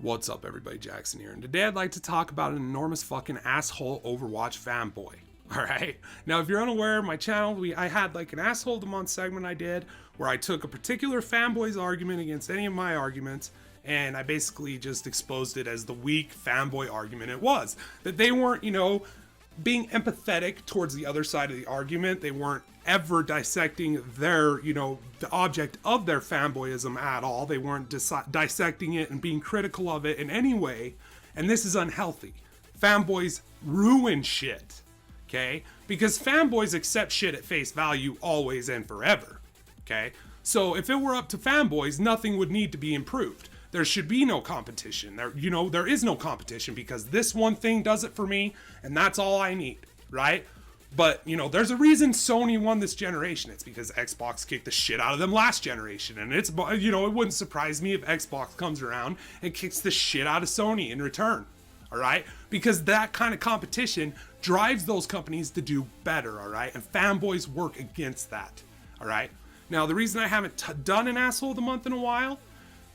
What's up, everybody? Jackson here, and today I'd like to talk about an enormous fucking asshole Overwatch fanboy. Alright? Now, if you're unaware of my channel, I had like an asshole of the month segment I did, where I took a particular fanboy's argument against any of my arguments, and I basically just exposed it as the weak fanboy argument it was. That they weren't, being empathetic towards the other side of the argument. They weren't ever dissecting their, the object of their fanboyism at all. They weren't dissecting it and being critical of it in any way. And this is unhealthy. Fanboys ruin shit, okay? Because fanboys accept shit at face value always and forever, okay? So if it were up to fanboys, nothing would need to be improved. There should be no competition. There is no competition because this one thing does it for me, and that's all I need, right? But, there's a reason Sony won this generation. It's because Xbox kicked the shit out of them last generation. And it wouldn't surprise me if Xbox comes around and kicks the shit out of Sony in return, all right? Because that kind of competition drives those companies to do better, all right? And fanboys work against that, all right? Now, the reason I haven't done an asshole of the month in a while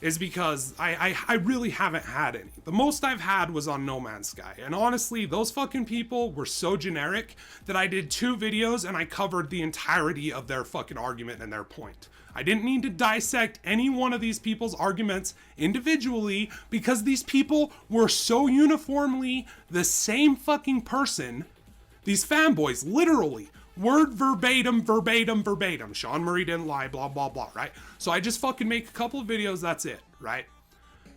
is because I really haven't had any. The most I've had was on No Man's Sky. And honestly, those fucking people were so generic that I did 2 videos and I covered the entirety of their fucking argument and their point. I didn't need to dissect any one of these people's arguments individually because these people were so uniformly the same fucking person. These fanboys, literally, word verbatim. Sean Murray didn't lie, blah, blah, blah, right? So I just fucking make a couple of videos, that's it, right?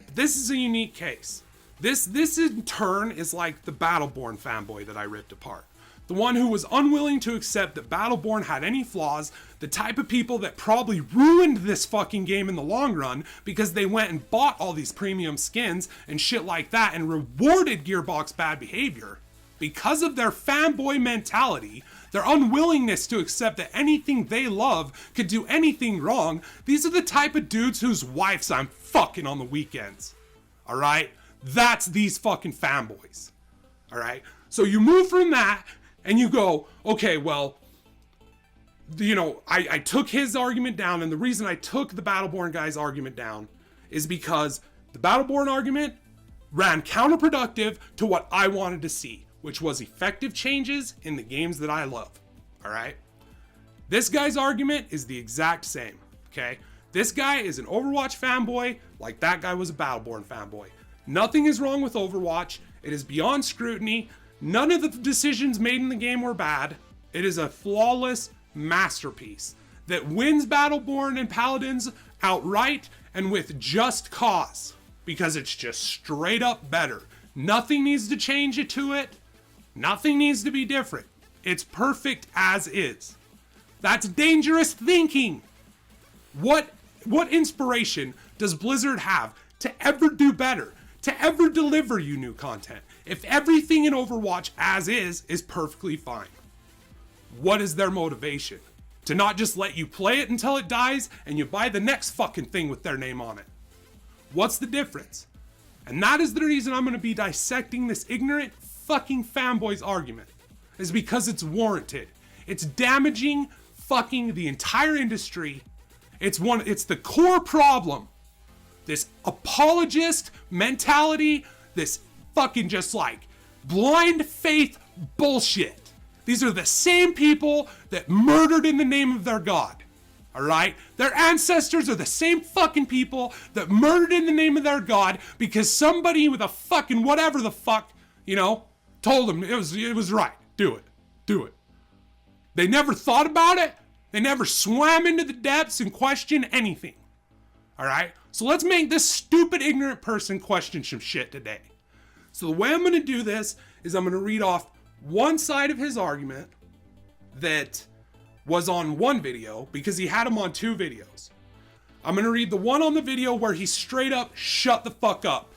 But this is a unique case. This in turn is like the Battleborn fanboy that I ripped apart. The one who was unwilling to accept that Battleborn had any flaws, the type of people that probably ruined this fucking game in the long run because they went and bought all these premium skins and shit like that and rewarded Gearbox bad behavior. Because of their fanboy mentality, their unwillingness to accept that anything they love could do anything wrong, these are the type of dudes whose wives I'm fucking on the weekends. Alright? That's these fucking fanboys. Alright? So you move from that and you go, okay, well, I took his argument down, and the reason I took the Battleborn guy's argument down is because the Battleborn argument ran counterproductive to what I wanted to see, which was effective changes in the games that I love, all right? This guy's argument is the exact same, okay? This guy is an Overwatch fanboy like that guy was a Battleborn fanboy. Nothing is wrong with Overwatch. It is beyond scrutiny. None of the decisions made in the game were bad. It is a flawless masterpiece that wins Battleborn and Paladins outright and with just cause because it's just straight up better. Nothing needs to change it to it. Nothing needs to be different. It's perfect as is. That's dangerous thinking. What inspiration does Blizzard have to ever do better? To ever deliver you new content? If everything in Overwatch as is perfectly fine. What is their motivation? To not just let you play it until it dies and you buy the next fucking thing with their name on it. What's the difference? And that is the reason I'm going to be dissecting this ignorant fucking fanboy's argument. Is because it's warranted. It's damaging fucking the entire industry. It's the core problem. This apologist mentality, this fucking just like blind faith bullshit. These are the same people that murdered in the name of their God. Alright? Their ancestors are the same fucking people that murdered in the name of their God because somebody with a fucking whatever the fuck, told them it was right. Do it. They never thought about it. They never swam into the depths and questioned anything. Alright? So let's make this stupid ignorant person question some shit today. So the way I'm going to do this is I'm going to read off one side of his argument that was on one video because he had him on 2 videos. I'm going to read the one on the video where he straight up shut the fuck up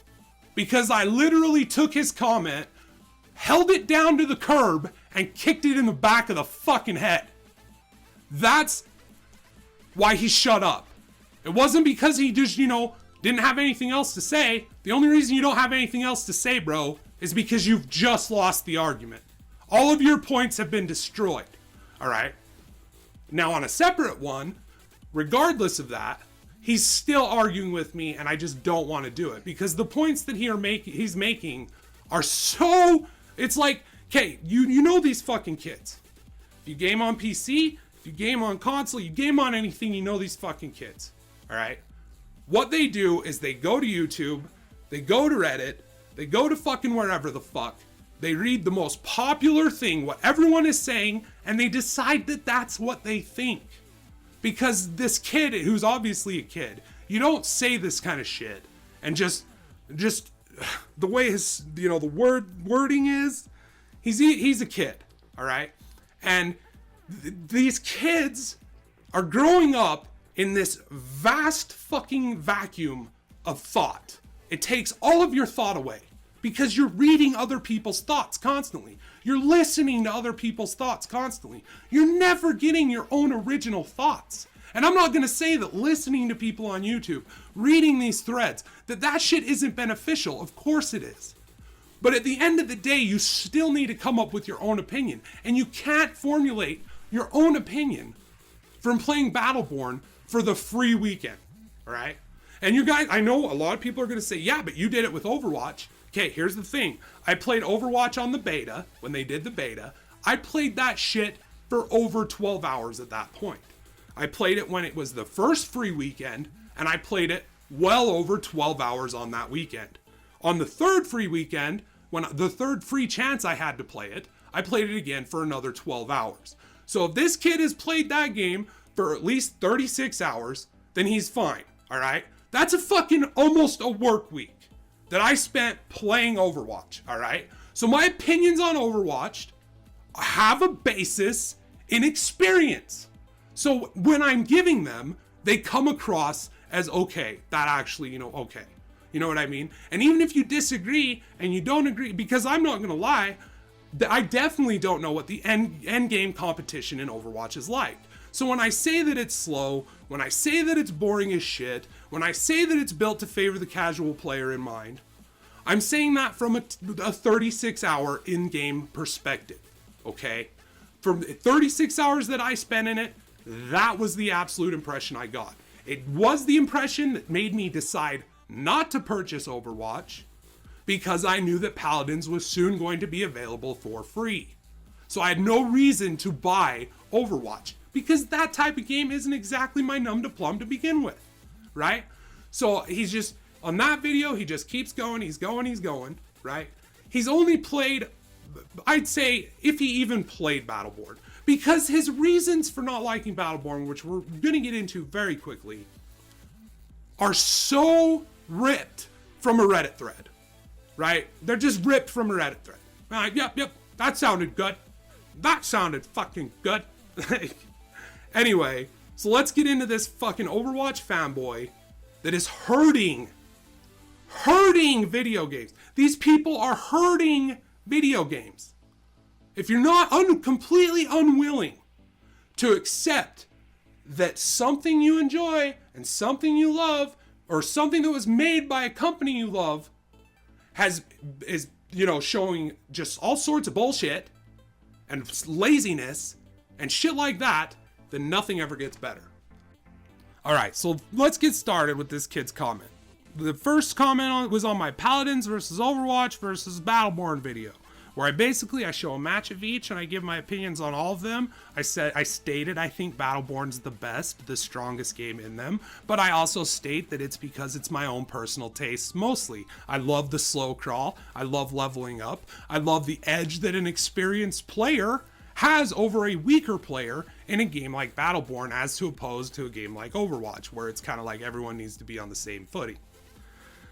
because I literally took his comment, held it down to the curb, and kicked it in the back of the fucking head. That's why he shut up. It wasn't because he just, didn't have anything else to say. The only reason you don't have anything else to say, bro, is because you've just lost the argument. All of your points have been destroyed. All right? Now, on a separate one, regardless of that, he's still arguing with me, and I just don't want to do it because the points that he's making are so, it's like, okay, you know these fucking kids. If you game on PC, if you game on console, you game on anything, you know these fucking kids. All right? What they do is they go to YouTube, they go to Reddit, they go to fucking wherever the fuck, they read the most popular thing, what everyone is saying, and they decide that that's what they think. Because this kid, who's obviously a kid, you don't say this kind of shit and just the way his, the wording is, he's a kid, all right? And these kids are growing up in this vast fucking vacuum of thought. It takes all of your thought away because you're reading other people's thoughts constantly. You're listening to other people's thoughts constantly. You're never getting your own original thoughts. And I'm not going to say that listening to people on YouTube, reading these threads, that shit isn't beneficial. Of course it is. But at the end of the day, you still need to come up with your own opinion. And you can't formulate your own opinion from playing Battleborn for the free weekend. All right? And you guys, I know a lot of people are going to say, yeah, but you did it with Overwatch. Okay, here's the thing. I played Overwatch on the beta, when they did the beta. I played that shit for over 12 hours at that point. I played it when it was the first free weekend, and I played it well over 12 hours on that weekend. On the third free weekend, when the third free chance I had to play it, I played it again for another 12 hours. So if this kid has played that game for at least 36 hours, then he's fine, all right? That's a fucking almost a work week that I spent playing Overwatch, all right? So my opinions on Overwatch have a basis in experience. So when I'm giving them, they come across as okay, that actually, okay. You know what I mean? And even if you disagree and you don't agree, because I'm not gonna lie, I definitely don't know what the end game competition in Overwatch is like. So when I say that it's slow, when I say that it's boring as shit, when I say that it's built to favor the casual player in mind, I'm saying that from a 36-hour in-game perspective, okay? From the 36 hours that I spent in it, that was the absolute impression I got. It was the impression that made me decide not to purchase Overwatch because I knew that Paladins was soon going to be available for free. So I had no reason to buy Overwatch because that type of game isn't exactly my numb to plum to begin with, right? So he's just, on that video, he just keeps going, he's going, right? He's only played, I'd say, if he even played Battleborn, because his reasons for not liking Battleborn, which we're going to get into very quickly, are so ripped from a Reddit thread, right? They're just ripped from a Reddit thread. Like, yep, that sounded good. That sounded fucking good. Anyway, so let's get into this fucking Overwatch fanboy that is hurting video games. These people are hurting video games. If you're not completely unwilling to accept that something you enjoy and something you love, or something that was made by a company you love, is showing just all sorts of bullshit and laziness and shit like that, then nothing ever gets better. All right, so let's get started with this kid's comment. The first comment was on my Paladins versus Overwatch versus Battleborn video, where I show a match of each and I give my opinions on all of them. I stated I think Battleborn's the best, the strongest game in them, but I also state that it's because it's my own personal tastes mostly. I love the slow crawl, I love leveling up, I love the edge that an experienced player has over a weaker player in a game like Battleborn as to opposed to a game like Overwatch, where it's kind of like everyone needs to be on the same footing.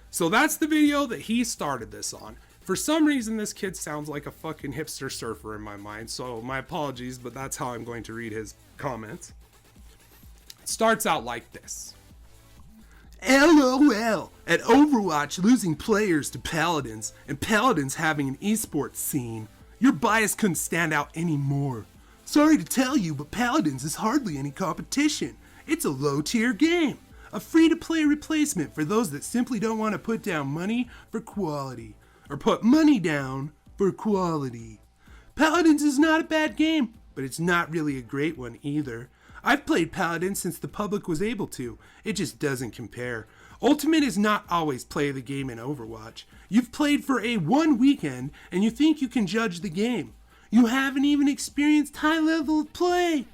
So that's the video that he started this on. For some reason, this kid sounds like a fucking hipster surfer in my mind, so my apologies, but that's how I'm going to read his comments. It starts out like this. LOL at Overwatch losing players to Paladins, and Paladins having an esports scene. Your bias couldn't stand out anymore. Sorry to tell you, but Paladins is hardly any competition. It's a low-tier game. A free-to-play replacement for those that simply don't want to put down money for quality. Or put money down for quality. Paladins is not a bad game, but it's not really a great one either. I've played Paladin since the public was able to. It just doesn't compare. Ultimate is not always play the game in Overwatch. You've played for one weekend and you think you can judge the game. You haven't even experienced high level of play.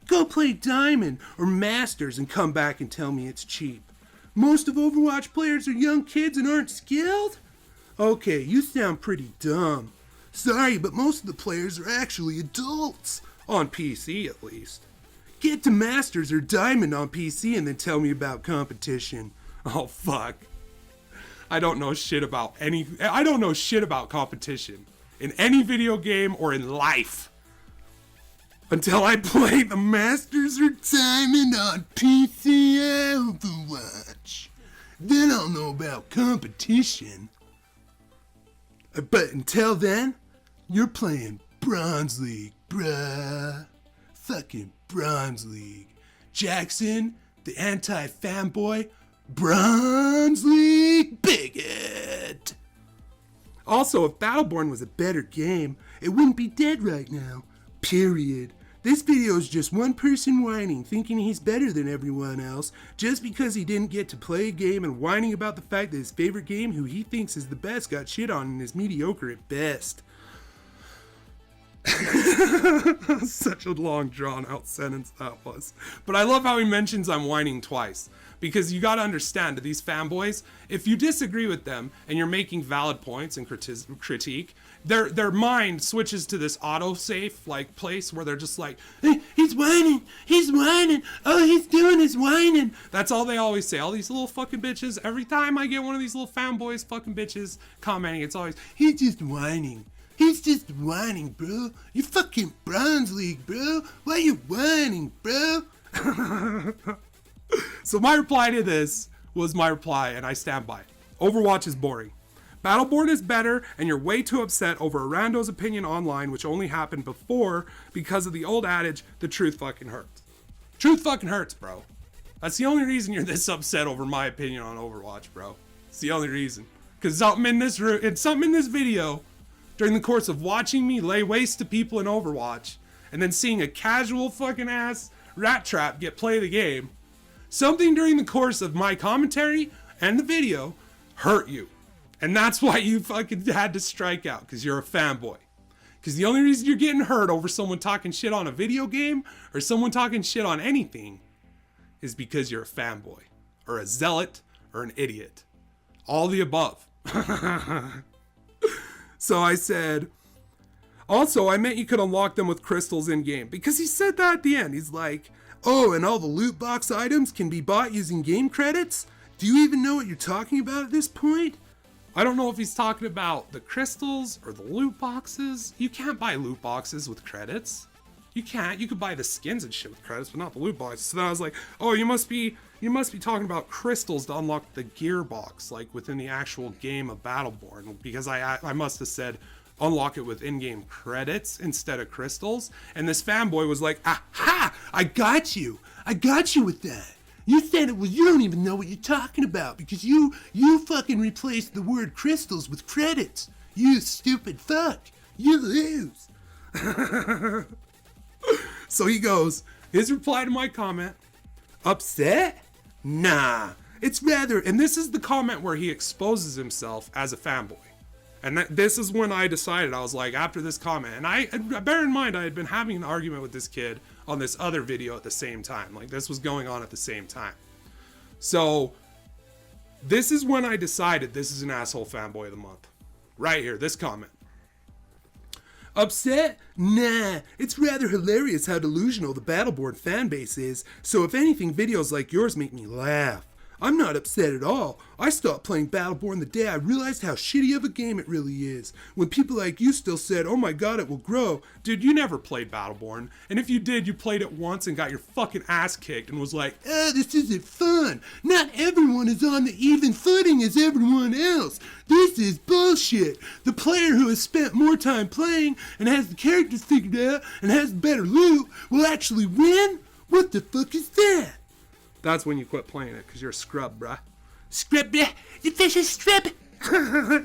Go play Diamond or Masters and come back and tell me it's cheap. Most of Overwatch players are young kids and aren't skilled? Okay, you sound pretty dumb. Sorry, but most of the players are actually adults. On PC, at least. Get to Masters or Diamond on PC and then tell me about competition. Oh, fuck. I don't know shit about competition in any video game or in life until I play the Masters or Diamond on PC Overwatch. Then I'll know about competition. But until then, you're playing Bronze League, bruh. Fucking Bronze League. Jackson, the anti-fanboy, Bronze League bigot. Also, if Battleborn was a better game, it wouldn't be dead right now. Period. This video is just one person whining, thinking he's better than everyone else, just because he didn't get to play a game and whining about the fact that his favorite game, who he thinks is the best, got shit on and is mediocre at best. Such a long drawn out sentence that was. But I love how he mentions I'm whining twice. Because you gotta understand, to these fanboys, if you disagree with them and you're making valid points and critique, their mind switches to this autosave like place where they're just like, hey, he's whining, oh, he's doing his whining. That's all they always say. All these little fucking bitches, every time I get one of these little fanboys fucking bitches commenting, it's always, he's just whining. He's just whining, bro. You fucking Bronze League, bro. Why you whining, bro? So my reply to this was my reply, and I stand by it. Overwatch is boring. Battleborn is better, and you're way too upset over a rando's opinion online, which only happened before because of the old adage, the truth fucking hurts. Truth fucking hurts, bro. That's the only reason you're this upset over my opinion on Overwatch, bro. It's the only reason. Because something in this video, during the course of watching me lay waste to people in Overwatch, and then seeing a casual fucking ass rat trap get play the game, something during the course of my commentary and the video hurt you. And that's why you fucking had to strike out, because you're a fanboy. Because the only reason you're getting hurt over someone talking shit on a video game or someone talking shit on anything is because you're a fanboy or a zealot or an idiot. All the above. So I said, also, I meant you could unlock them with crystals in-game. Because he said that at the end. He's like, oh, and all the loot box items can be bought using game credits? Do you even know what you're talking about at this point? I don't know if he's talking about the crystals or the loot boxes. You can't buy loot boxes with credits. You can't. You could buy the skins and shit with credits, but not the loot boxes. So then I was like, oh, you must be talking about crystals to unlock the gear box, like within the actual game of Battleborn, because I must have said unlock it with in-game credits instead of crystals. And this fanboy was like, aha, I got you with that. You said it was, you don't even know what you're talking about because you fucking replaced the word crystals with credits. You stupid fuck. You lose. So he goes, his reply to my comment, upset? Nah, it's rather, and this is the comment where he exposes himself as a fanboy. And this is when I decided, I was like, after this comment, and bear in mind, I had been having an argument with this kid on this other video at the same time. Like, this was going on at the same time. So, this is when I decided this is an asshole fanboy of the month. Right here, this comment. Upset? Nah, it's rather hilarious how delusional the Battleborn fanbase is, so if anything, videos like yours make me laugh. I'm not upset at all. I stopped playing Battleborn the day I realized how shitty of a game it really is. When people like you still said, oh my god, it will grow. Dude, you never played Battleborn. And if you did, you played it once and got your fucking ass kicked and was like, this isn't fun. Not everyone is on the even footing as everyone else. This is bullshit. The player who has spent more time playing and has the characters figured out and has better loot will actually win? What the fuck is that? That's when you quit playing it, because you're a scrub, bruh. Scrub, bruh. The fish is scrub.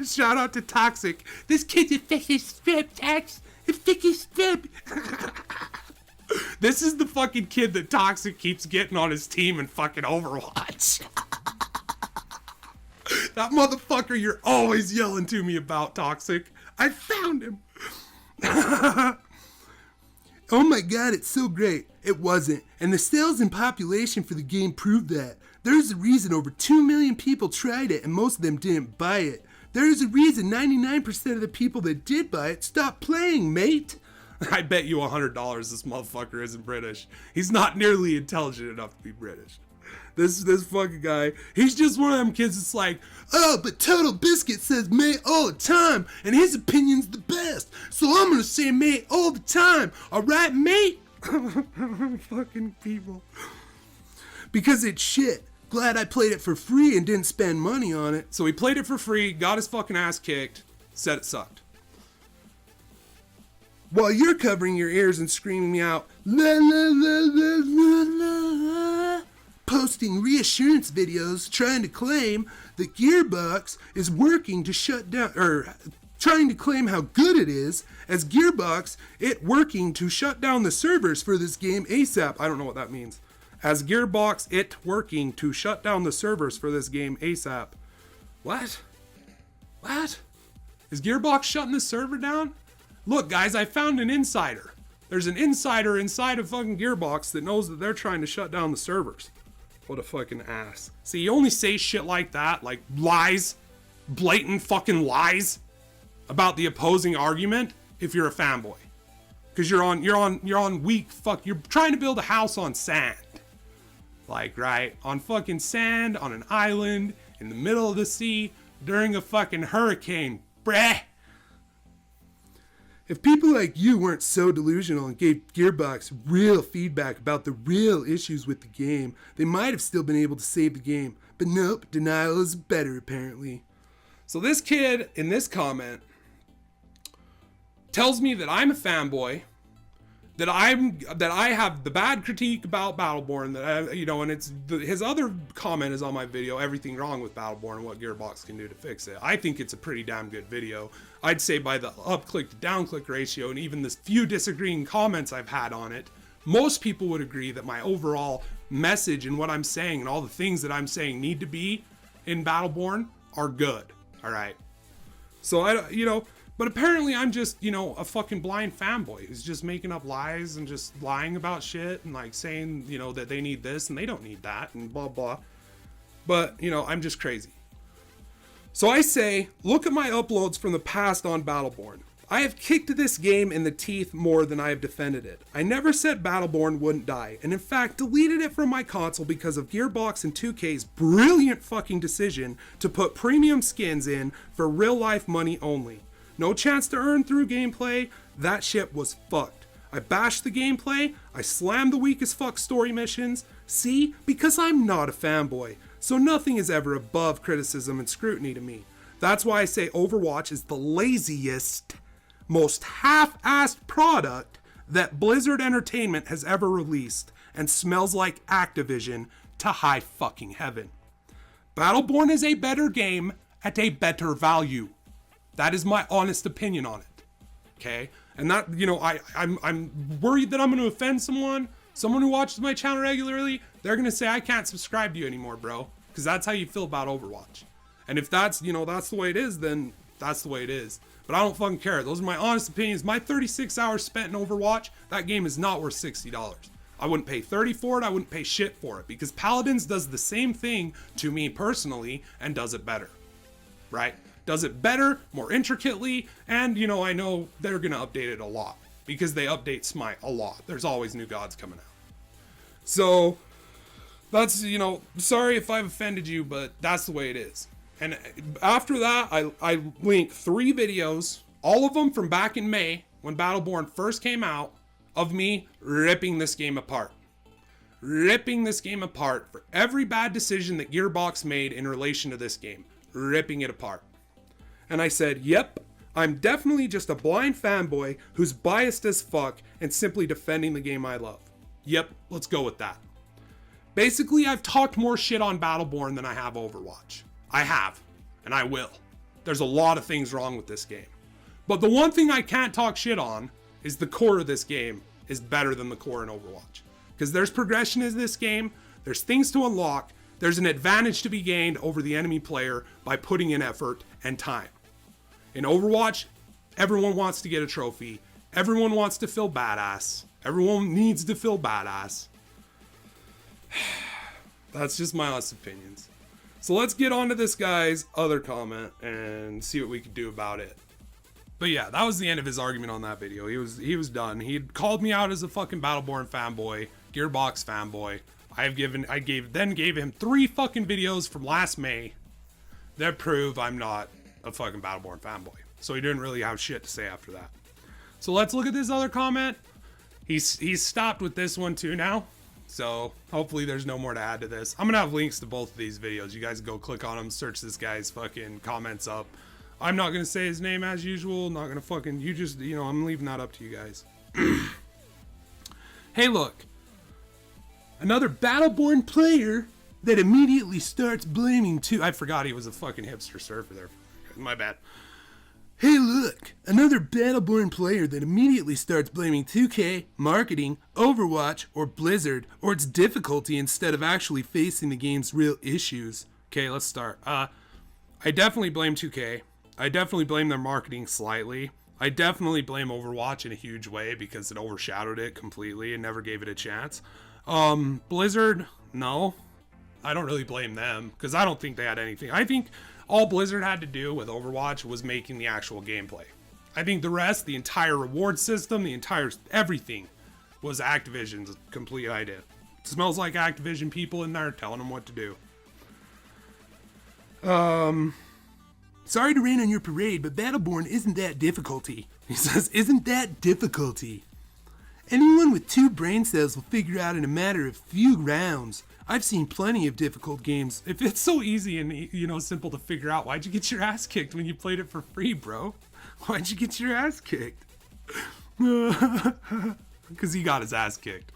Shout out to Toxic. This kid's a fish is scrub, Tax. A fish is scrub. This is the fucking kid that Toxic keeps getting on his team in fucking Overwatch. That motherfucker you're always yelling to me about, Toxic. I found him. Oh my god, it's so great. It wasn't. And the sales and population for the game proved that. There's a reason over 2 million people tried it and most of them didn't buy it. There's a reason 99% of the people that did buy it stopped playing, mate. I bet you $100 this motherfucker isn't British. He's not nearly intelligent enough to be British. This fucking guy, he's just one of them kids that's like, oh, but Total Biscuit says mate all the time, and his opinion's the best, so I'm gonna say mate all the time, alright, mate? Fucking people. Because it's shit. Glad I played it for free and didn't spend money on it. So he played it for free, got his fucking ass kicked, said it sucked. While you're covering your ears and screaming me out, la la la la la la, posting reassurance videos trying to claim that Gearbox is working to shut down, or trying to claim how good it is, as Gearbox, it working to shut down the servers for this game ASAP. I don't know what that means. As Gearbox, it working to shut down the servers for this game ASAP. What? What? Is Gearbox shutting the server down? Look, guys, I found an insider. There's an insider inside of fucking Gearbox that knows that they're trying to shut down the servers. What a fucking ass. See, you only say shit like that, like lies, blatant fucking lies about the opposing argument if you're a fanboy. Because you're on weak fuck, you're trying to build a house on sand. Like, right, on fucking sand, on an island, in the middle of the sea, during a fucking hurricane, bruh. If people like you weren't so delusional and gave Gearbox real feedback about the real issues with the game, they might have still been able to save the game. But nope, denial is better apparently. So this kid in this comment tells me that I'm a fanboy, that I have the bad critique about Battleborn, that I, and his other comment is on my video, everything wrong with Battleborn and what Gearbox can do to fix it. I think it's a pretty damn good video. I'd say by the up click to down click ratio and even the few disagreeing comments I've had on it, most people would agree that my overall message and what I'm saying and all the things that I'm saying need to be in Battleborn are good. All right. So but apparently I'm just, a fucking blind fanboy who's just making up lies and just lying about shit and like saying, that they need this and they don't need that and blah, blah. But, I'm just crazy. So I say, look at my uploads from the past on Battleborn. I have kicked this game in the teeth more than I have defended it. I never said Battleborn wouldn't die, and in fact deleted it from my console because of Gearbox and 2K's brilliant fucking decision to put premium skins in for real life money only. No chance to earn through gameplay, that shit was fucked. I bashed the gameplay, I slammed the weak as fuck story missions. See, because I'm not a fanboy, so nothing is ever above criticism and scrutiny to me. That's why I say Overwatch is the laziest, most half-assed product that Blizzard Entertainment has ever released and smells like Activision to high fucking heaven. Battleborn is a better game at a better value. That is my honest opinion on it. Okay? And that, I'm worried that I'm going to offend someone who watches my channel regularly. They're going to say, I can't subscribe to you anymore, bro. Because that's how you feel about Overwatch. And if that's, that's the way it is, then that's the way it is. But I don't fucking care. Those are my honest opinions. My 36 hours spent in Overwatch, that game is not worth $60. I wouldn't pay $30 for it. I wouldn't pay shit for it. Because Paladins does the same thing to me personally and does it better. Right? Does it better, more intricately, and, I know they're going to update it a lot, because they update Smite a lot. There's always new gods coming out. So, that's, sorry if I've offended you, but that's the way it is. And after that, I link 3 videos, all of them from back in May, when Battleborn first came out, of me ripping this game apart. Ripping this game apart for every bad decision that Gearbox made in relation to this game. Ripping it apart. And I said, yep, I'm definitely just a blind fanboy who's biased as fuck and simply defending the game I love. Yep, let's go with that. Basically, I've talked more shit on Battleborn than I have Overwatch. I have, and I will. There's a lot of things wrong with this game. But the one thing I can't talk shit on is the core of this game, is better than the core in Overwatch. Because there's progression in this game, there's things to unlock, there's an advantage to be gained over the enemy player by putting in effort and time. In Overwatch, everyone wants to get a trophy, everyone wants to feel badass, everyone needs to feel badass. That's just my honest opinions. So let's get on to this guy's other comment and see what we can do about it. But yeah, that was the end of his argument on that video. He was done. He called me out as a fucking Battleborn fanboy, Gearbox fanboy. I gave him 3 fucking videos from last May that prove I'm not a fucking Battleborn fanboy. So he didn't really have shit to say after that. So let's look at this other comment. He's stopped with this one too now. So hopefully there's no more to add to this. I'm gonna have links to both of these videos. You guys go click on them, search this guy's fucking comments up. I'm not gonna say his name as usual. Not gonna fucking, I'm leaving that up to you guys. Hey, look. Another Battleborn player that immediately starts blaming I forgot he was a fucking hipster surfer there. My bad. Hey, look. Another Battleborn player that immediately starts blaming 2K, marketing, Overwatch, or Blizzard, or its difficulty instead of actually facing the game's real issues. Okay, let's start. I definitely blame 2K. I definitely blame their marketing slightly. I definitely blame Overwatch in a huge way because it overshadowed it completely and never gave it a chance. Blizzard, no. I don't really blame them because I don't think they had anything. I think all Blizzard had to do with Overwatch was making the actual gameplay. I think the rest, the entire reward system, the entire everything was Activision's complete idea. It smells like Activision people in there telling them what to do. Sorry to rain on your parade, but Battleborn isn't that difficulty. He says, isn't that difficulty? Anyone with 2 brain cells will figure out in a matter of few rounds. I've seen plenty of difficult games. If it's so easy and, simple to figure out, why'd you get your ass kicked when you played it for free, bro? Why'd you get your ass kicked? Because he got his ass kicked.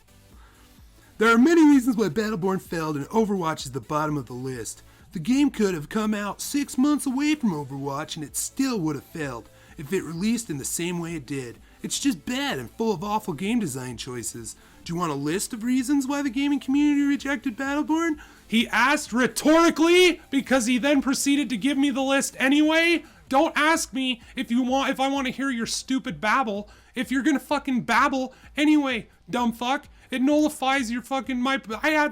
There are many reasons why Battleborn failed and Overwatch is the bottom of the list. The game could have come out 6 months away from Overwatch and it still would have failed if it released in the same way it did. It's just bad and full of awful game design choices. Do you want a list of reasons why the gaming community rejected Battleborn? He asked rhetorically because he then proceeded to give me the list anyway. Don't ask me if I want to hear your stupid babble. If you're gonna fucking babble anyway, dumb fuck. It nullifies your fucking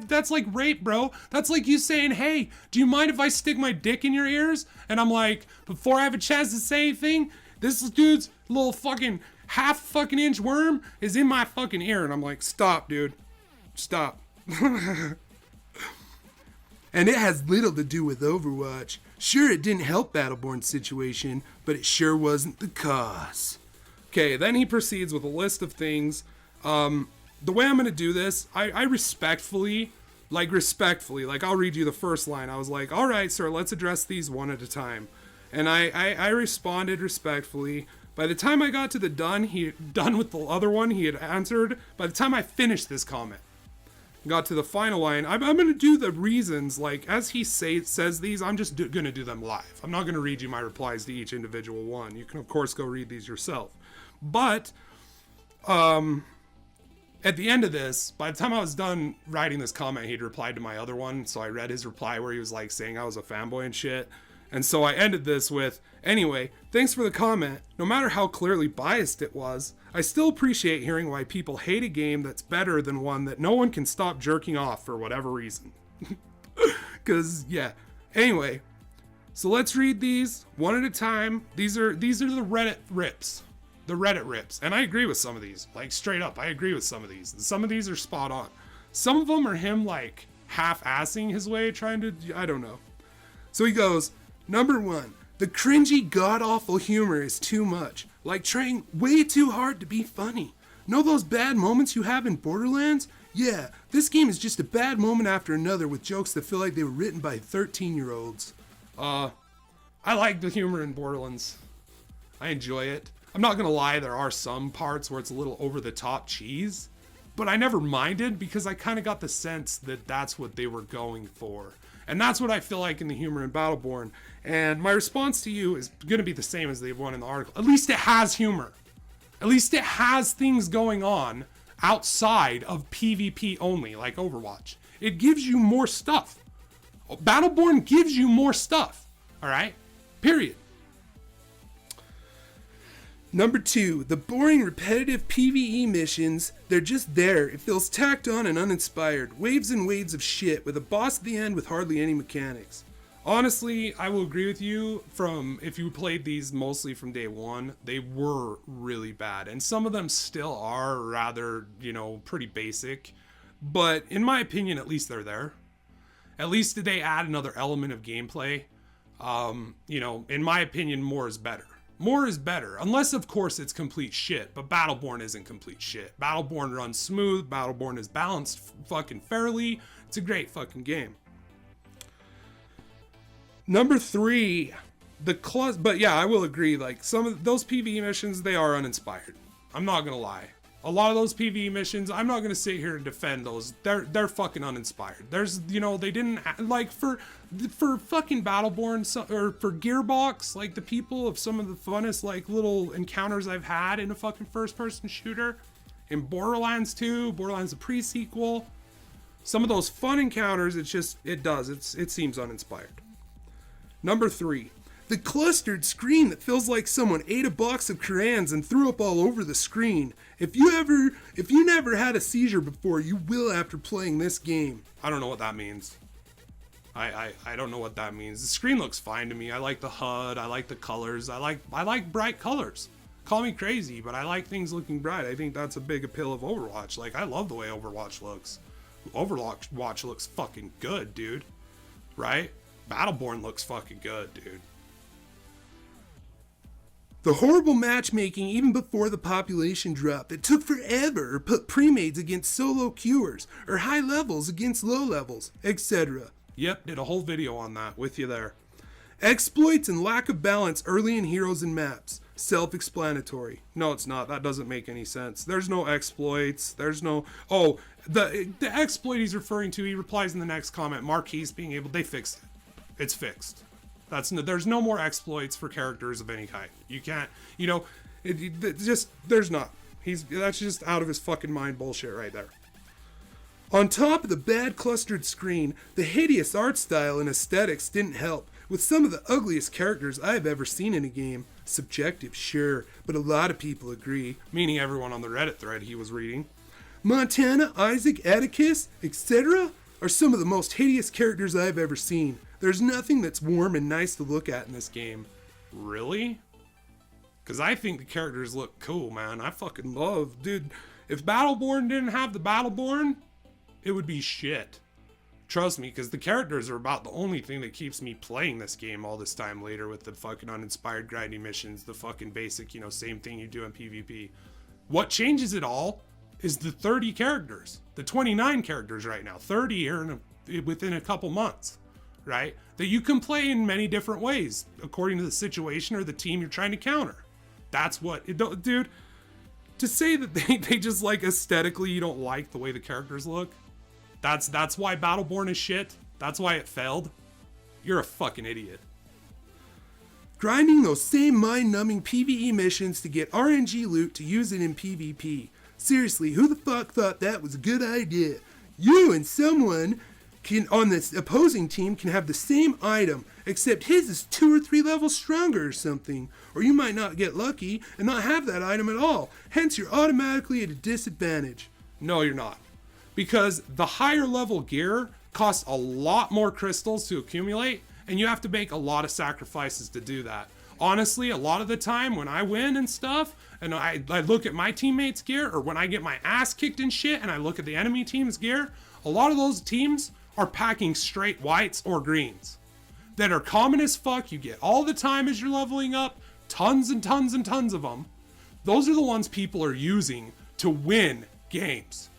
that's like rape, bro. That's like you saying, hey, do you mind if I stick my dick in your ears? And I'm like, before I have a chance to say anything, this dude's little fucking half fucking inch worm is in my fucking ear. And I'm like, stop, dude. Stop. And it has little to do with Overwatch. Sure, it didn't help Battleborn's situation, but it sure wasn't the cause. Okay, then he proceeds with a list of things. The way I'm going to do this, I respectfully, I'll read you the first line. I was like, all right, sir, let's address these one at a time. And I responded respectfully. By the time I got to the done with the other one, he had answered. By the time I finished this comment, got to the final line, I'm going to do the reasons, as he says these, I'm just going to do them live. I'm not going to read you my replies to each individual one. You can, of course, go read these yourself. But, at the end of this, by the time I was done writing this comment, he'd replied to my other one. So I read his reply where he was saying I was a fanboy and shit. And so I ended this with, anyway, thanks for the comment. No matter how clearly biased it was, I still appreciate hearing why people hate a game that's better than one that no one can stop jerking off for whatever reason. Because, yeah. Anyway, so let's read these one at a time. These are the Reddit rips. The Reddit rips. And I agree with some of these. Straight up, I agree with some of these. Some of these are spot on. Some of them are him, half-assing his way, trying to, I don't know. So he goes, number 1, the cringy, god-awful humor is too much. Trying way too hard to be funny. Know those bad moments you have in Borderlands? Yeah, this game is just a bad moment after another with jokes that feel like they were written by 13-year-olds. I like the humor in Borderlands. I enjoy it. I'm not gonna lie, there are some parts where it's a little over-the-top cheese, but I never minded because I kind of got the sense that that's what they were going for. And that's what I feel like in the humor in Battleborn. And my response to you is gonna be the same as the one in the article. At least it has humor. At least it has things going on. outside of PvP only, like Overwatch. It gives you more stuff. Battleborn gives you more stuff. All right? Period. Number 2, the boring, repetitive PvE missions, they're just there. It feels tacked on and uninspired. Waves and waves of shit, with a boss at the end with hardly any mechanics. Honestly, I will agree with you. If you played these mostly from day one, they were really bad. And some of them still are rather, pretty basic. But in my opinion, at least they're there. At least they add another element of gameplay. In my opinion, more is better. More is better, unless of course it's complete shit, but Battleborn isn't complete shit. Battleborn runs smooth, Battleborn is balanced fucking fairly. It's a great fucking game. Number 3, but yeah, I will agree, like some of those PvE missions, they are uninspired. I'm not gonna lie. A lot of those PvE missions, I'm not gonna sit here and defend those. They're fucking uninspired. There's, they didn't like for fucking Battleborn or for Gearbox, like the people of some of the funnest like little encounters I've had in a fucking first-person shooter, in Borderlands 2, Borderlands the pre-sequel. Some of those fun encounters, it seems uninspired. Number 3. The clustered screen that feels like someone ate a box of crayons and threw up all over the screen. If you never had a seizure before, you will after playing this game. I don't know what that means. I don't know what that means. The screen looks fine to me. I like the HUD. I like the colors. I like bright colors. Call me crazy, but I like things looking bright. I think that's a big appeal of Overwatch. Like, I love the way Overwatch looks. Overwatch looks fucking good, dude. Right? Battleborn looks fucking good, dude. The horrible matchmaking even before the population drop. It took forever, or put pre-mades against solo queuers, or high levels against low levels, etc. Yep, did a whole video on that, with you there. Exploits and lack of balance early in heroes and maps. Self-explanatory. No, it's not. That doesn't make any sense. There's no exploits. There's no... Oh, the exploit he's referring to, he replies in the next comment, Marquise being able... They fixed it. It's fixed. There's no more exploits for characters of any kind. You can't, there's not. That's just out of his fucking mind bullshit right there. On top of the bad clustered screen, the hideous art style and aesthetics didn't help, with some of the ugliest characters I've ever seen in a game. Subjective, sure, but a lot of people agree. Meaning everyone on the Reddit thread he was reading. Montana, Isaac, Atticus, etc. are some of the most hideous characters I've ever seen. There's nothing that's warm and nice to look at in this game. Really? Because I think the characters look cool, man. I fucking love... Dude, if Battleborn didn't have the Battleborn, it would be shit. Trust me, because the characters are about the only thing that keeps me playing this game all this time later, with the fucking uninspired grinding missions, the fucking basic, same thing you do in PvP. What changes it all is the 30 characters. The 29 characters right now. 30 here within a couple months. Right? That you can play in many different ways according to the situation or the team you're trying to counter. That's what dude, to say that they just like aesthetically you don't like the way the characters look, that's why Battleborn is shit. That's why it failed. You're a fucking idiot. Grinding those same mind-numbing PvE missions to get RNG loot to use it in PvP. Seriously, who the fuck thought that was a good idea? You and someone on this opposing team can have the same item, except his is 2 or 3 levels stronger or something. Or you might not get lucky and not have that item at all. Hence, you're automatically at a disadvantage. No, you're not. Because the higher level gear costs a lot more crystals to accumulate, and you have to make a lot of sacrifices to do that. Honestly, a lot of the time when I win and stuff, and I look at my teammates' gear, or when I get my ass kicked and shit, and I look at the enemy team's gear, a lot of those teams are packing straight whites or greens that are common as fuck. You get all the time as you're leveling up, tons and tons and tons of them. Those are the ones people are using to win games.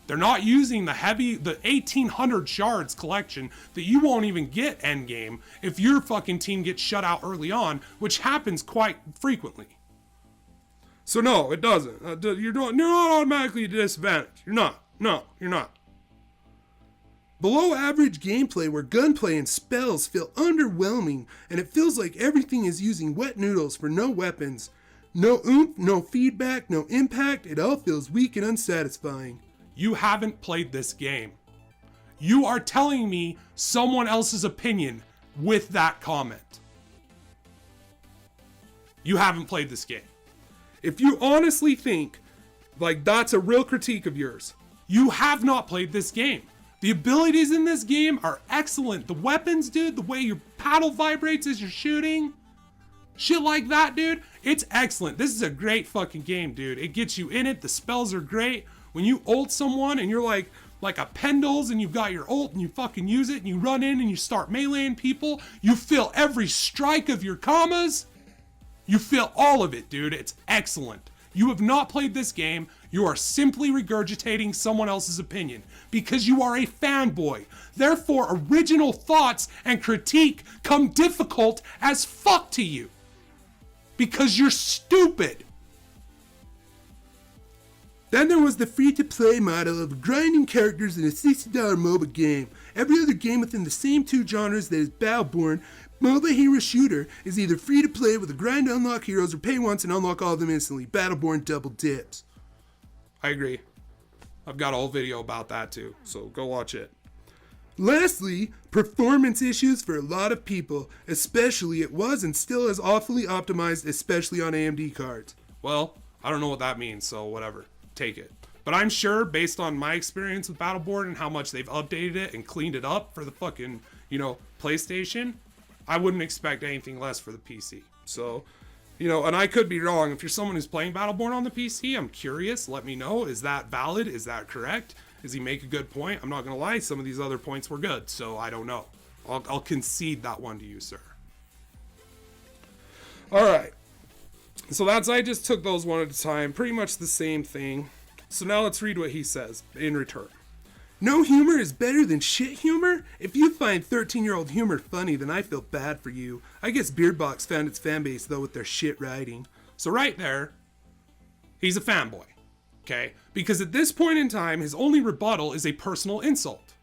They're not using the 1800 shards collection that you won't even get end game if your fucking team gets shut out early on, which happens quite frequently. So no, it doesn't. You're not automatically at a disadvantage. You're not. No, you're not. Below average gameplay where gunplay and spells feel underwhelming and it feels like everything is using wet noodles for no weapons. No oomph, no feedback, no impact. It all feels weak and unsatisfying. You haven't played this game. You are telling me someone else's opinion with that comment. You haven't played this game. If you honestly think like that's a real critique of yours, you have not played this game. The abilities in this game are excellent. The weapons, dude, the way your paddle vibrates as you're shooting, shit like that, dude, it's excellent. This is a great fucking game, dude. It gets you in it. The spells are great. When you ult someone and you're like a Pendles and you've got your ult and you fucking use it and you run in and you start meleeing people, you feel every strike of your commas. You feel all of it, dude. It's excellent. You have not played this game. You are simply regurgitating someone else's opinion because you are a fanboy. Therefore, original thoughts and critique come difficult as fuck to you because you're stupid. Then there was the free-to-play model of grinding characters in a $60 MOBA game. Every other game within the same two genres that is Battleborn MOBA hero shooter is either free-to-play with a grind to unlock heroes or pay once and unlock all of them instantly. Battleborn double dips. I agree. I've got a whole video about that too, so go watch it. Lastly, performance issues for a lot of people, especially it was and still is awfully optimized, especially on AMD cards. Well, I don't know what that means, so whatever. Take it. But I'm sure, based on my experience with Battleborn and how much they've updated it and cleaned it up for the fucking, PlayStation, I wouldn't expect anything less for the PC. So, and I could be wrong. If you're someone who's playing Battleborn on the PC, I'm curious. Let me know. Is that valid? Is that correct? Does he make a good point? I'm not going to lie. Some of these other points were good, so I don't know. I'll concede that one to you, sir. All right. So I just took those one at a time. Pretty much the same thing. So now let's read what he says in return. No humor is better than shit humor? If you find 13-year-old humor funny, then I feel bad for you. I guess Beardbox found its fan base, though, with their shit writing. So right there, he's a fanboy, okay? Because at this point in time, his only rebuttal is a personal insult.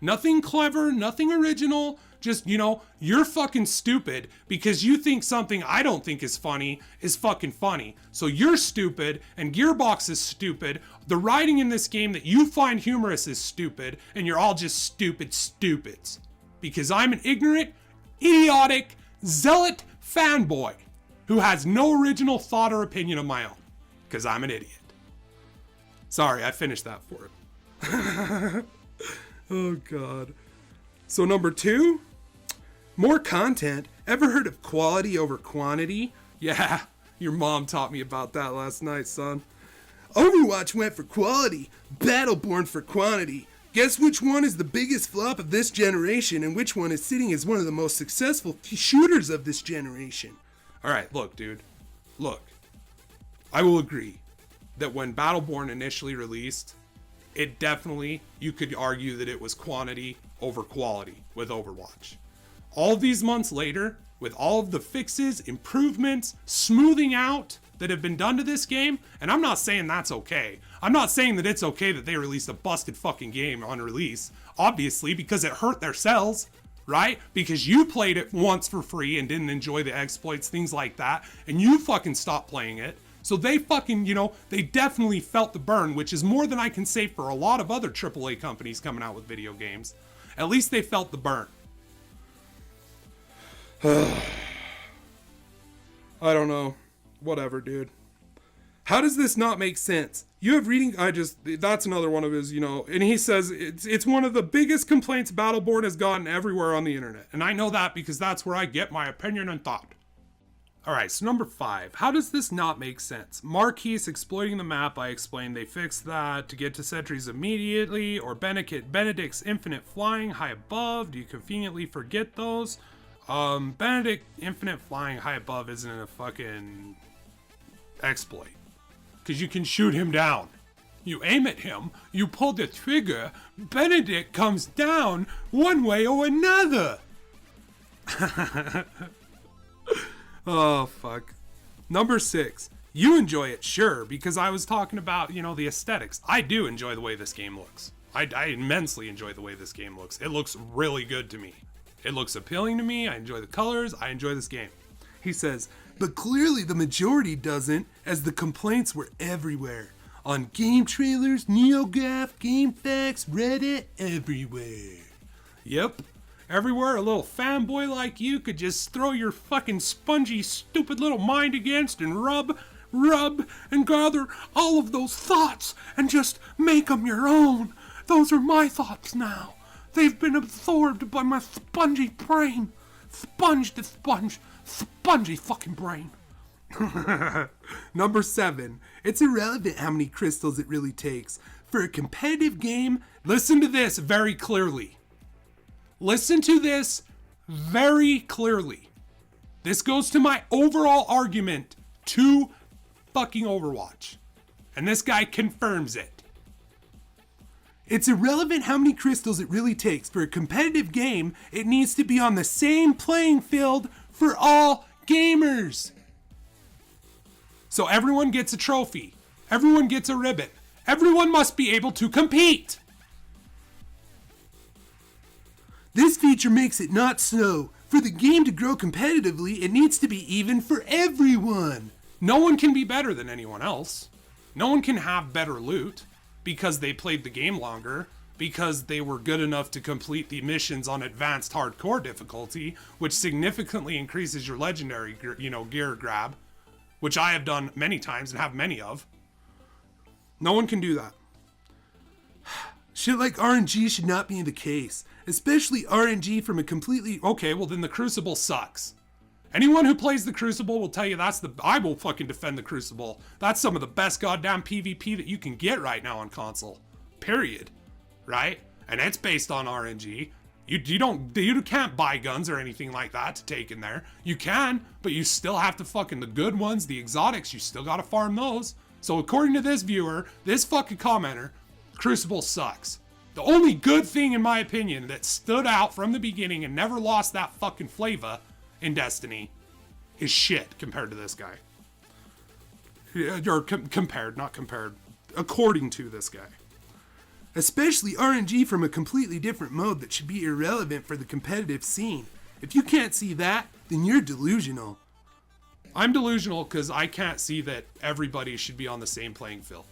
Nothing clever, nothing original, just, you're fucking stupid because you think something I don't think is funny is fucking funny. So you're stupid and Gearbox is stupid. The writing in this game that you find humorous is stupid and you're all just stupid stupids. Because I'm an ignorant, idiotic, zealot fanboy who has no original thought or opinion of my own. Because I'm an idiot. Sorry, I finished that for him. Oh, God. So number 2, more content. Ever heard of quality over quantity? Yeah, your mom taught me about that last night, son. Overwatch went for quality, Battleborn for quantity. Guess which one is the biggest flop of this generation and which one is sitting as one of the most successful shooters of this generation? All right, look, dude. Look, I will agree that when Battleborn initially released, it definitely, you could argue that it was quantity over quality with Overwatch. All these months later, with all of the fixes, improvements, smoothing out that have been done to this game, and I'm not saying that's okay. I'm not saying that it's okay that they released a busted fucking game on release, obviously, because it hurt their sales, right? Because you played it once for free and didn't enjoy the exploits, things like that, and you fucking stopped playing it. So they fucking, they definitely felt the burn, which is more than I can say for a lot of other AAA companies coming out with video games. At least they felt the burn. I don't know. Whatever, dude. How does this not make sense? You have reading, that's another one of his, and he says it's one of the biggest complaints Battleborn has gotten everywhere on the internet. And I know that because that's where I get my opinion and thought. Alright, so number 5. How does this not make sense? Marquise exploiting the map, I explained they fixed that. To get to sentries immediately, or Benedict's infinite flying high above. Do you conveniently forget those? Benedict infinite flying high above isn't a fucking exploit. Because you can shoot him down. You aim at him, you pull the trigger, Benedict comes down one way or another. Oh, fuck. Number 6. You enjoy it, sure, because I was talking about, the aesthetics. I do enjoy the way this game looks. I immensely enjoy the way this game looks. It looks really good to me. It looks appealing to me. I enjoy the colors. I enjoy this game. He says, But clearly the majority doesn't, as the complaints were everywhere. On game trailers, NeoGAF, GameFAQs, Reddit, everywhere. Yep. Everywhere a little fanboy like you could just throw your fucking spongy, stupid little mind against and rub, and gather all of those thoughts and just make them your own. Those are my thoughts now. They've been absorbed by my spongy brain. Spongy fucking brain. Number 7. It's irrelevant how many crystals it really takes. For a competitive game, Listen to this very clearly. Listen to this very clearly. This goes to my overall argument to fucking Overwatch. And this guy confirms it. it's irrelevant how many crystals it really takes. For a competitive game, it needs to be on the same playing field for all gamers. So everyone gets a trophy. Everyone gets a ribbon. Everyone must be able to compete. This feature makes it not so. For the game to grow competitively, it needs to be even for everyone. No one can be better than anyone else. No one can have better loot because they played the game longer, because they were good enough to complete the missions on advanced hardcore difficulty, which significantly increases your legendary, gear grab, which I have done many times and have many of. No one can do that. Shit like RNG should not be the case, especially RNG from a completely... Okay, well then the Crucible sucks. Anyone who plays the Crucible will tell you I will fucking defend the Crucible. That's some of the best goddamn PvP that you can get right now on console. Period. Right? And it's based on RNG. You can't buy guns or anything like that to take in there. You can, but you still have to fucking, the good ones, the exotics, you still gotta farm those. So according to this viewer, this fucking commenter, Crucible sucks. The only good thing, in my opinion, that stood out from the beginning and never lost that fucking flavor in Destiny is shit compared to this guy. Or compared, not compared. According to this guy. Especially RNG from a completely different mode that should be irrelevant for the competitive scene. If you can't see that, then you're delusional. I'm delusional because I can't see that everybody should be on the same playing field.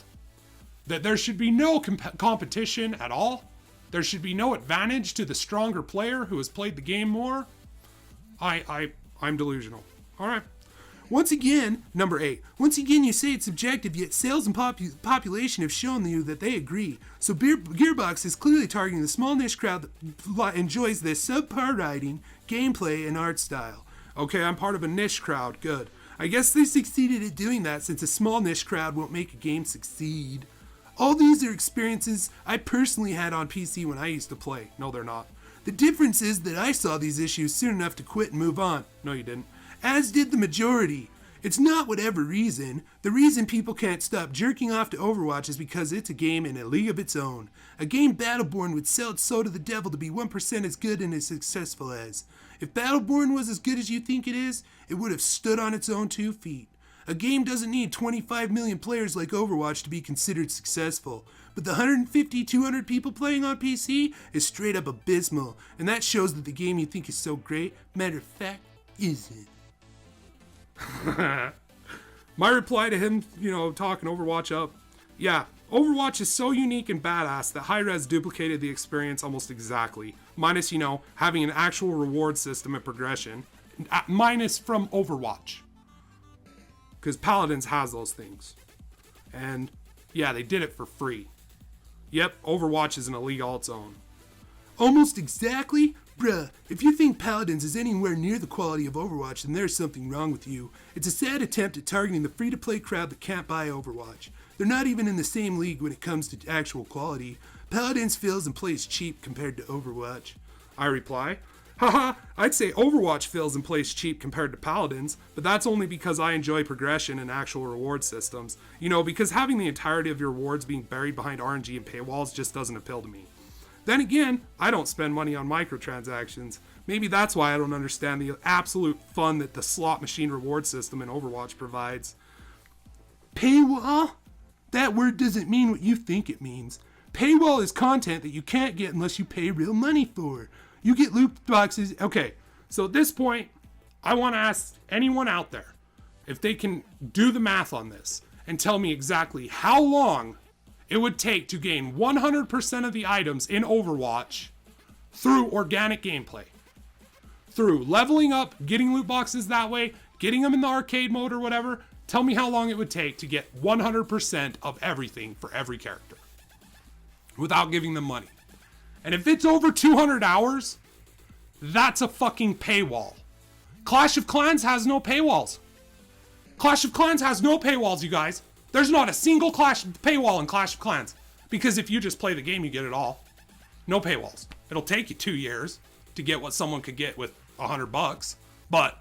That there should be no competition at all. There should be no advantage to the stronger player who has played the game more. I'm delusional. All right. Once again, number 8. Once again, you say it's subjective, yet sales and population have shown you that they agree. So Gearbox is clearly targeting the small niche crowd that enjoys this subpar writing, gameplay, and art style. Okay, I'm part of a niche crowd. Good. I guess they succeeded at doing that, since a small niche crowd won't make a game succeed. All these are experiences I personally had on PC when I used to play. No, they're not. The difference is that I saw these issues soon enough to quit and move on. No, you didn't. As did the majority. It's not whatever reason. The reason people can't stop jerking off to Overwatch is because it's a game in a league of its own. A game Battleborn would sell its soul to the devil to be 1% as good and as successful as. If Battleborn was as good as you think it is, it would have stood on its own 2 feet. A game doesn't need 25 million players like Overwatch to be considered successful, but the 150, 200 people playing on PC is straight up abysmal, and that shows that the game you think is so great, matter of fact, isn't. My reply to him, talking Overwatch up. Yeah, Overwatch is so unique and badass that Hi-Rez duplicated the experience almost exactly. Minus, having an actual reward system and progression. Minus from Overwatch. Because Paladins has those things. And, yeah, they did it for free. Yep, Overwatch is in a league all its own. Almost exactly? Bruh, if you think Paladins is anywhere near the quality of Overwatch, then there's something wrong with you. It's a sad attempt at targeting the free-to-play crowd that can't buy Overwatch. They're not even in the same league when it comes to actual quality. Paladins feels and plays cheap compared to Overwatch. I reply, haha, I'd say Overwatch feels and plays cheap compared to Paladins, but that's only because I enjoy progression and actual reward systems. Because having the entirety of your rewards being buried behind RNG and paywalls just doesn't appeal to me. Then again, I don't spend money on microtransactions. Maybe that's why I don't understand the absolute fun that the slot machine reward system in Overwatch provides. Paywall? That word doesn't mean what you think it means. Paywall is content that you can't get unless you pay real money for. You get loot boxes. Okay, so at this point, I want to ask anyone out there if they can do the math on this and tell me exactly how long it would take to gain 100% of the items in Overwatch through organic gameplay, through leveling up, getting loot boxes that way, getting them in the arcade mode or whatever, tell me how long it would take to get 100% of everything for every character without giving them money. And if it's over 200 hours, that's a fucking paywall. Clash of Clans has no paywalls. Clash of Clans has no paywalls, you guys. There's not a single paywall in Clash of Clans. Because if you just play the game, you get it all. No paywalls. It'll take you 2 years to get what someone could get with $100, but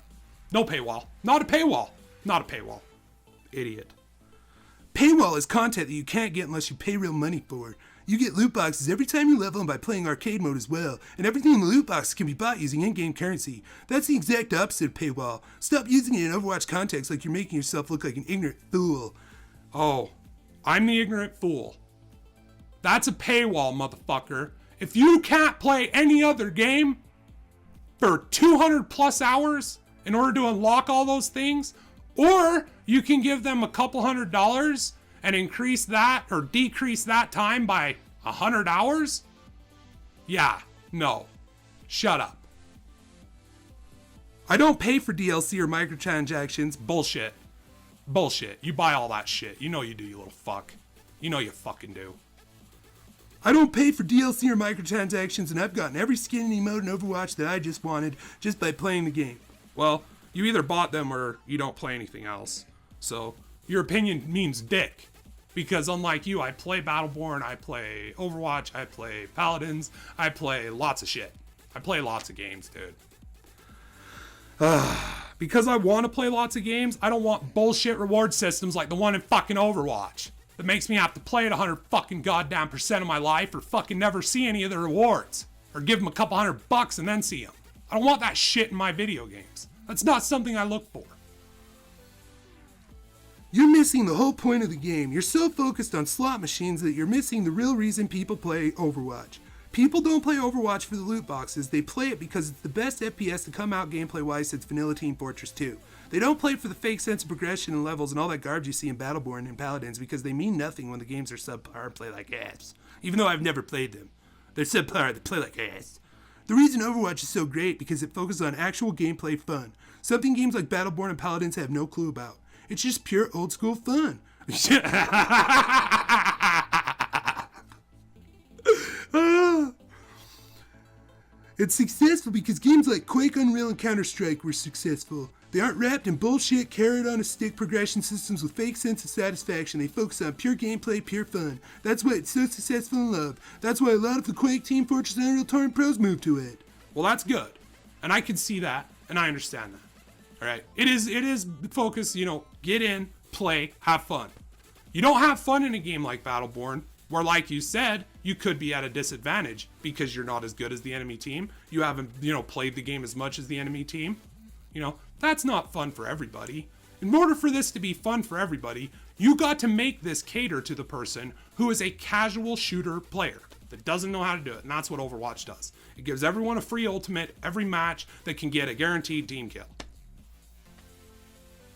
no paywall. Not a paywall. Not a paywall. Idiot. Paywall is content that you can't get unless you pay real money for. You get loot boxes every time you level them by playing arcade mode as well, and everything in the loot box can be bought using in-game currency. That's the exact opposite of paywall. Stop using it in Overwatch context like you're making yourself look like an ignorant fool. Oh, I'm the ignorant fool. That's a paywall, motherfucker. If you can't play any other game for 200 plus hours in order to unlock all those things, or you can give them a couple $100 and increase that or decrease that time by 100 hours? Yeah, no. Shut up. I don't pay for DLC or microtransactions. Bullshit. Bullshit. You buy all that shit. You know you do, you little fuck. You know you fucking do. I don't pay for DLC or microtransactions, and I've gotten every skin and emote in Overwatch that I just wanted just by playing the game. Well, you either bought them or you don't play anything else. So, your opinion means dick. Because unlike you, I play Battleborn, I play Overwatch, I play Paladins, I play lots of shit. I play lots of games, dude. Because I want to play lots of games, I don't want bullshit reward systems like the one in fucking Overwatch. That makes me have to play it 100 fucking goddamn % of my life or fucking never see any of the rewards. Or give them a couple $100 and then see them. I don't want that shit in my video games. That's not something I look for. You're missing the whole point of the game. You're so focused on slot machines that you're missing the real reason people play Overwatch. People don't play Overwatch for the loot boxes. They play it because it's the best FPS to come out gameplay-wise since Vanilla Team Fortress 2. They don't play it for the fake sense of progression and levels and all that garbage you see in Battleborn and Paladins because they mean nothing when the games are subpar and play like ass. Even though I've never played them. They're subpar, they play like ass. The reason Overwatch is so great because it focuses on actual gameplay fun. Something games like Battleborn and Paladins have no clue about. It's just pure old school fun. It's successful because games like Quake, Unreal, and Counter-Strike were successful. They aren't wrapped in bullshit carrot-on-a-stick progression systems with fake sense of satisfaction. They focus on pure gameplay, pure fun. That's why it's so successful and loved. That's why a lot of the Quake, Team Fortress, and Unreal Tournament pros move to it. Well, that's good. And I can see that, and I understand that. All right, it is focus, get in, play, have fun. You don't have fun in a game like Battleborn, where like you said, you could be at a disadvantage because you're not as good as the enemy team. You haven't, played the game as much as the enemy team. That's not fun for everybody. In order for this to be fun for everybody, you got to make this cater to the person who is a casual shooter player that doesn't know how to do it, and that's what Overwatch does. It gives everyone a free ultimate every match that can get a guaranteed team kill.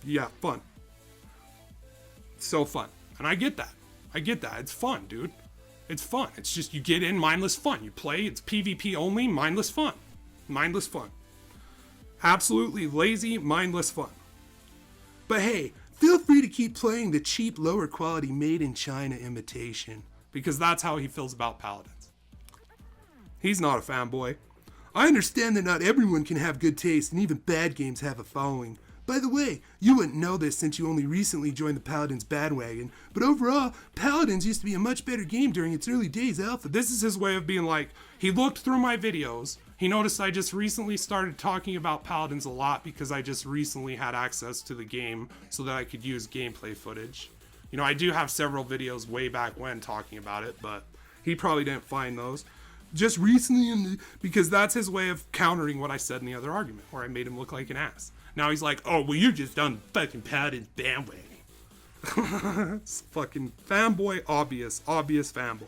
Yeah, fun. So fun. And I get that. It's fun, dude. It's fun. It's just you get in, mindless fun. You play, it's PvP only, mindless fun. Mindless fun. Absolutely lazy, mindless fun. But hey, feel free to keep playing the cheap, lower quality made in China imitation. Because that's how he feels about Paladins. He's not a fanboy. I understand that not everyone can have good taste, and even bad games have a following. By the way, you wouldn't know this since you only recently joined the Paladins bandwagon, but overall, Paladins used to be a much better game during its early days alpha. This is his way of being like, he looked through my videos, he noticed I just recently started talking about Paladins a lot because I just recently had access to the game so that I could use gameplay footage. I do have several videos way back when talking about it, but he probably didn't find those. Just recently, because that's his way of countering what I said in the other argument, where I made him look like an ass. Now he's like, oh, well, you're just on fucking Paladins bandwagon. It's fucking fanboy, obvious fanboy.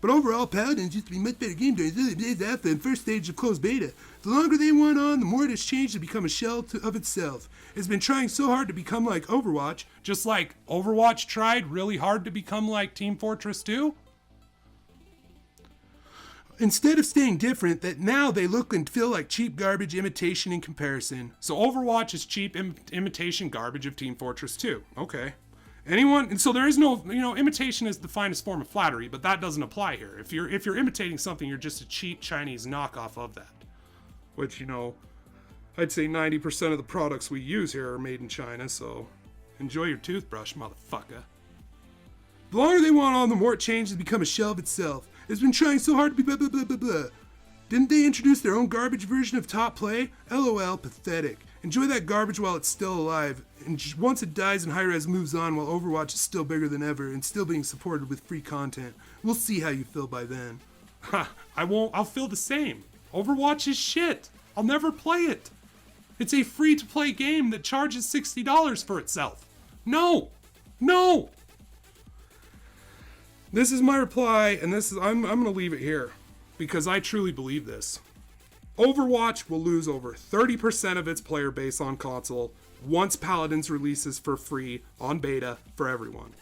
But overall, Paladins used to be a much better game during the early days alpha and first stage of closed beta. The longer they went on, the more it has changed to become a shell of itself. It's been trying so hard to become like Overwatch, Just like Overwatch tried really hard to become like Team Fortress 2? instead of staying different, that now they look and feel like cheap garbage imitation in comparison. So Overwatch is cheap imitation garbage of Team Fortress 2. Okay. Anyone? And so there is no, imitation is the finest form of flattery, but that doesn't apply here. If you're imitating something, you're just a cheap Chinese knockoff of that. Which, I'd say 90% of the products we use here are made in China, so enjoy your toothbrush, motherfucker. The longer they went on, the more it changed to become a shell of itself. It's been trying so hard to be blah blah blah blah blah. Didn't they introduce their own garbage version of top play? LOL, pathetic. Enjoy that garbage while it's still alive, and once it dies and Hi-Rez moves on while Overwatch is still bigger than ever and still being supported with free content. We'll see how you feel by then. Ha, I won't, I'll feel the same. Overwatch is shit. I'll never play it. It's a free-to-play game that charges $60 for itself. No! This is my reply, and I'm gonna leave it here because I truly believe this. Overwatch will lose over 30% of its player base on console once Paladins releases for free on beta for everyone.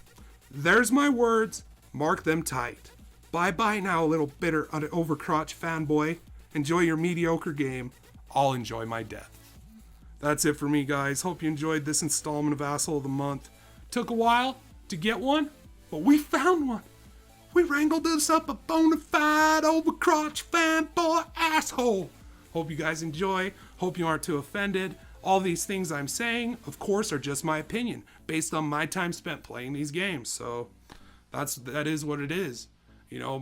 There's my words, mark them tight. Bye-bye now, little bitter Overwatch fanboy. Enjoy your mediocre game. I'll enjoy my death. That's it for me, guys. Hope you enjoyed this installment of Asshole of the Month. Took a while to get one, but we found one. We wrangled us up a bona fide Overwatch fanboy asshole. Hope you guys enjoy. Hope you aren't too offended. All these things I'm saying, of course, are just my opinion based on my time spent playing these games. So that is what it is.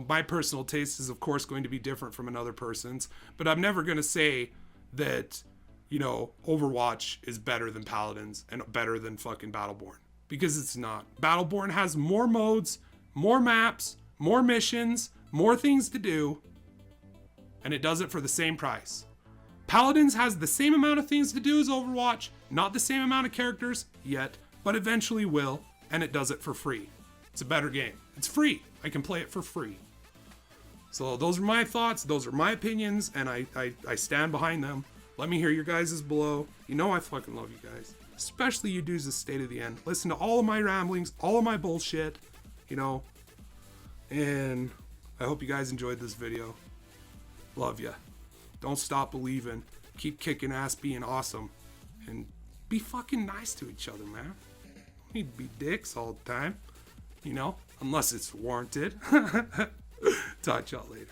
My personal taste is, of course, going to be different from another person's, but I'm never going to say that, Overwatch is better than Paladins and better than fucking Battleborn, because it's not. Battleborn has more modes, more maps, more missions, more things to do, and it does it for the same price. Paladins has the same amount of things to do as Overwatch, not the same amount of characters yet, but eventually will, and it does it for free. It's a better game. It's free. I can play it for free. So those are my thoughts, those are my opinions, and I stand behind them. Let me hear your guys' below. I fucking love you guys. Especially you dudes that stay to the end. Listen to all of my ramblings, all of my bullshit, and I hope you guys enjoyed this video. Love ya. Don't stop believing. Keep kicking ass, being awesome. And be fucking nice to each other, man. Don't need to be dicks all the time. Unless it's warranted. Talk to y'all later.